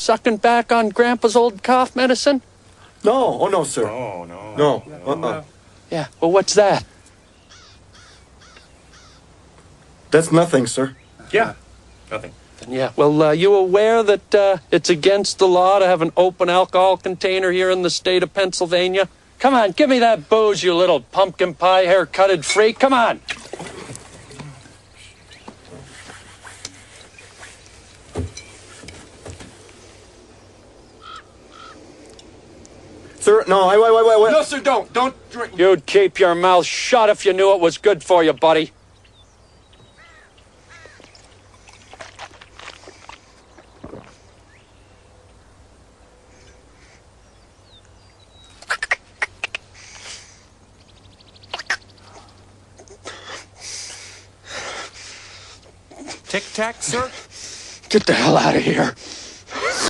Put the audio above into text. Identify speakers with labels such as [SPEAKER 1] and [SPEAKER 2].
[SPEAKER 1] Sucking back on Grandpa's old cough medicine?
[SPEAKER 2] No, oh no, sir.
[SPEAKER 3] Oh, no.
[SPEAKER 2] No,
[SPEAKER 1] Yeah, well, what's that?
[SPEAKER 2] That's nothing, sir.
[SPEAKER 3] Yeah, nothing.
[SPEAKER 1] Yeah, well, you aware that it's against the law to have an open alcohol container here in the state of Pennsylvania? Come on, give me that booze, you little pumpkin pie haircutted freak. Come on.
[SPEAKER 2] Sir, no, wait.
[SPEAKER 3] No, sir, don't. Don't drink.
[SPEAKER 1] You'd keep your mouth shut if you knew it was good for you, buddy.
[SPEAKER 3] Tic-tac, sir?
[SPEAKER 1] Get the hell out of here.